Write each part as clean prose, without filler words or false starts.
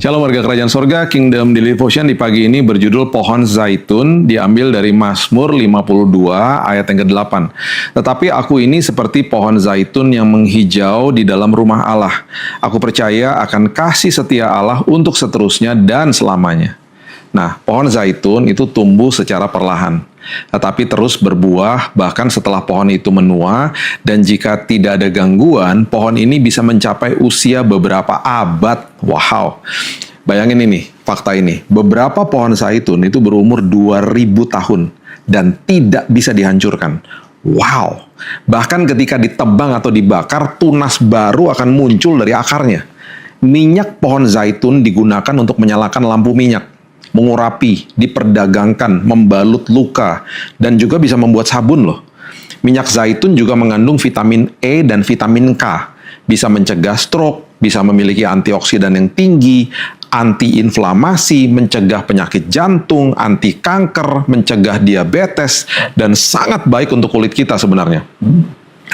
Shalom warga kerajaan sorga, Kingdom Daily Devotion di pagi ini berjudul Pohon Zaitun, diambil dari Mazmur 52 ayat yang ke-8. Tetapi aku ini seperti pohon zaitun yang menghijau di dalam rumah Allah. Aku percaya akan kasih setia Allah untuk seterusnya dan selamanya. Nah, pohon zaitun itu tumbuh secara perlahan, tetapi terus berbuah bahkan setelah pohon itu menua, dan jika tidak ada gangguan, pohon ini bisa mencapai usia beberapa abad. Wow, bayangin ini, fakta ini. Beberapa pohon zaitun itu berumur 2000 tahun dan tidak bisa dihancurkan. Wow, bahkan ketika ditebang atau dibakar, tunas baru akan muncul dari akarnya. Minyak pohon zaitun digunakan untuk menyalakan lampu minyak, mengurapi, diperdagangkan, membalut luka, dan juga bisa membuat sabun loh. Minyak zaitun juga mengandung vitamin E dan vitamin K, bisa mencegah stroke, bisa memiliki antioksidan yang tinggi, anti-inflamasi, mencegah penyakit jantung, anti kanker, mencegah diabetes, dan sangat baik untuk kulit kita sebenarnya.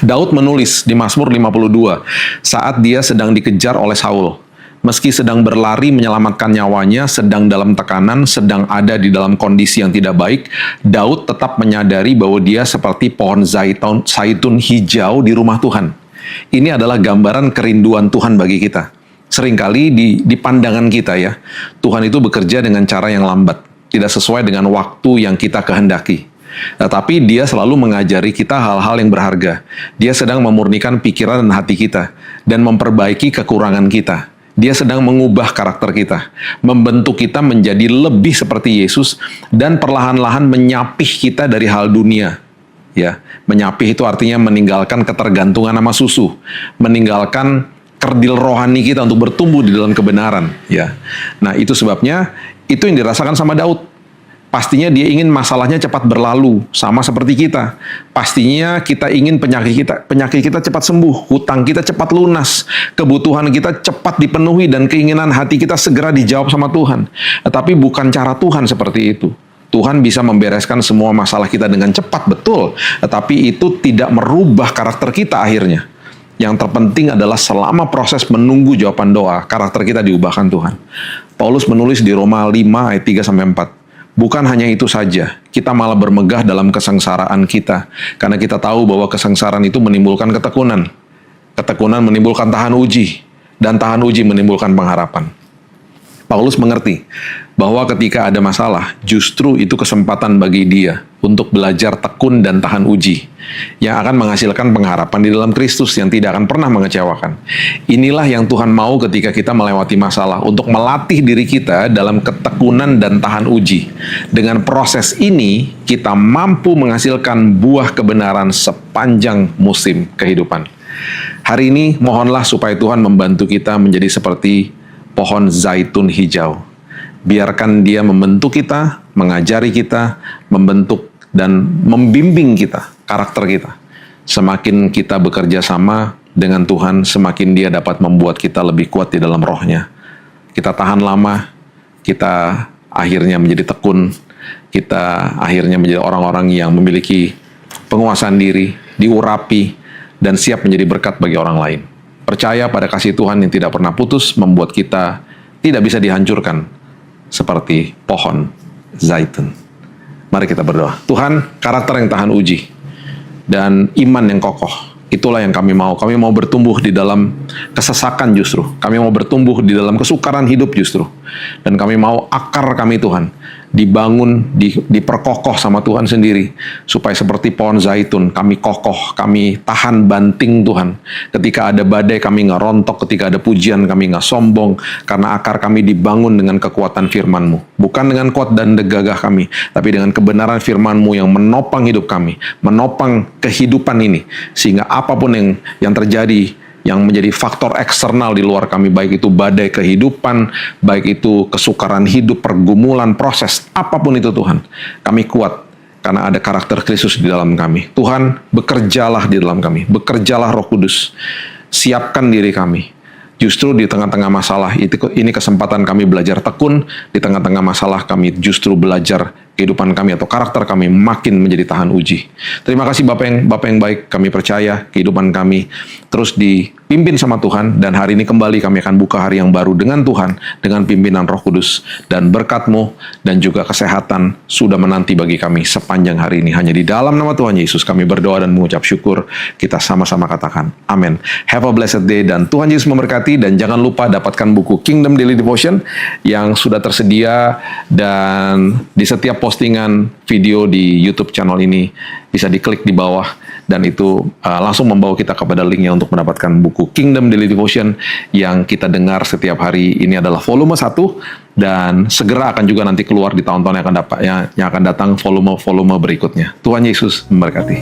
Daud menulis di Mazmur 52 saat dia sedang dikejar oleh Saul. Meski sedang berlari menyelamatkan nyawanya, sedang dalam tekanan, sedang ada di dalam kondisi yang tidak baik, Daud tetap menyadari bahwa dia seperti pohon zaitun hijau di rumah Tuhan. Ini adalah gambaran kerinduan Tuhan bagi kita. Seringkali di pandangan kita ya, Tuhan itu bekerja dengan cara yang lambat, tidak sesuai dengan waktu yang kita kehendaki. Tetapi dia selalu mengajari kita hal-hal yang berharga. Dia sedang memurnikan pikiran dan hati kita, dan memperbaiki kekurangan kita. Dia sedang mengubah karakter kita, membentuk kita menjadi lebih seperti Yesus, dan perlahan-lahan menyapih kita dari hal dunia. Ya, menyapih itu artinya meninggalkan ketergantungan sama susu, meninggalkan kerdil rohani kita untuk bertumbuh di dalam kebenaran. Ya, nah itu sebabnya itu yang dirasakan sama Daud. Pastinya dia ingin masalahnya cepat berlalu, sama seperti kita. Pastinya kita ingin penyakit kita cepat sembuh, hutang kita cepat lunas, kebutuhan kita cepat dipenuhi, dan keinginan hati kita segera dijawab sama Tuhan. Tetapi bukan cara Tuhan seperti itu. Tuhan bisa membereskan semua masalah kita dengan cepat, betul. Tetapi itu tidak merubah karakter kita akhirnya. Yang terpenting adalah selama proses menunggu jawaban doa, karakter kita diubahkan Tuhan. Paulus menulis di Roma 5 ayat 3-4. Bukan hanya itu saja, kita malah bermegah dalam kesengsaraan kita, karena kita tahu bahwa kesengsaraan itu menimbulkan ketekunan. Ketekunan menimbulkan tahan uji, dan tahan uji menimbulkan pengharapan. Paulus mengerti bahwa ketika ada masalah, justru itu kesempatan bagi dia untuk belajar tekun dan tahan uji, yang akan menghasilkan pengharapan di dalam Kristus yang tidak akan pernah mengecewakan. Inilah yang Tuhan mau ketika kita melewati masalah, untuk melatih diri kita dalam ketekunan dan tahan uji. Dengan proses ini, kita mampu menghasilkan buah kebenaran sepanjang musim kehidupan. Hari ini, mohonlah supaya Tuhan membantu kita menjadi seperti pohon zaitun hijau. Biarkan dia membentuk kita, mengajari kita, membentuk dan membimbing kita, karakter kita. Semakin kita bekerja sama dengan Tuhan, semakin dia dapat membuat kita lebih kuat di dalam rohnya. Kita tahan lama, kita akhirnya menjadi tekun, kita akhirnya menjadi orang-orang yang memiliki penguasaan diri, diurapi, dan siap menjadi berkat bagi orang lain. Percaya pada kasih Tuhan yang tidak pernah putus, membuat kita tidak bisa dihancurkan seperti pohon zaitun. Mari kita berdoa. Tuhan, karakter yang tahan uji dan iman yang kokoh, itulah yang kami mau. Kami mau bertumbuh di dalam kesesakan justru. Kami mau bertumbuh di dalam kesukaran hidup justru. Dan kami mau akar kami Tuhan dibangun, diperkokoh sama Tuhan sendiri, supaya seperti pohon zaitun, kami kokoh, kami tahan banting Tuhan. Ketika ada badai, kami nggak rontok. Ketika ada pujian, kami nggak sombong, karena akar kami dibangun dengan kekuatan firman-Mu. Bukan dengan kuat dan gagah kami, tapi dengan kebenaran firman-Mu yang menopang hidup kami, menopang kehidupan ini, sehingga apapun yang terjadi, yang menjadi faktor eksternal di luar kami, baik itu badai kehidupan, baik itu kesukaran hidup, pergumulan, proses, apapun itu Tuhan, kami kuat karena ada karakter Kristus di dalam kami. Tuhan, bekerjalah di dalam kami, bekerjalah Roh Kudus, siapkan diri kami. Justru di tengah-tengah masalah, ini kesempatan kami belajar tekun, di tengah-tengah masalah kami justru belajar kehidupan kami atau karakter kami makin menjadi tahan uji. Terima kasih Bapak yang baik, kami percaya kehidupan kami terus dipimpin sama Tuhan, dan hari ini kembali kami akan buka hari yang baru dengan Tuhan, dengan pimpinan Roh Kudus, dan berkat-Mu dan juga kesehatan sudah menanti bagi kami sepanjang hari ini. Hanya di dalam nama Tuhan Yesus kami berdoa dan mengucap syukur. Kita sama-sama katakan amin. Have a blessed day dan Tuhan Yesus memberkati, dan jangan lupa dapatkan buku Kingdom Daily Devotion yang sudah tersedia, dan di setiap postingan video di YouTube channel ini bisa diklik di bawah, dan itu langsung membawa kita kepada linknya untuk mendapatkan buku Kingdom Daily Devotion yang kita dengar setiap hari. Ini adalah volume 1, dan segera akan juga nanti keluar di tahun-tahun yang akan datang volume-volume berikutnya. Tuhan Yesus memberkati.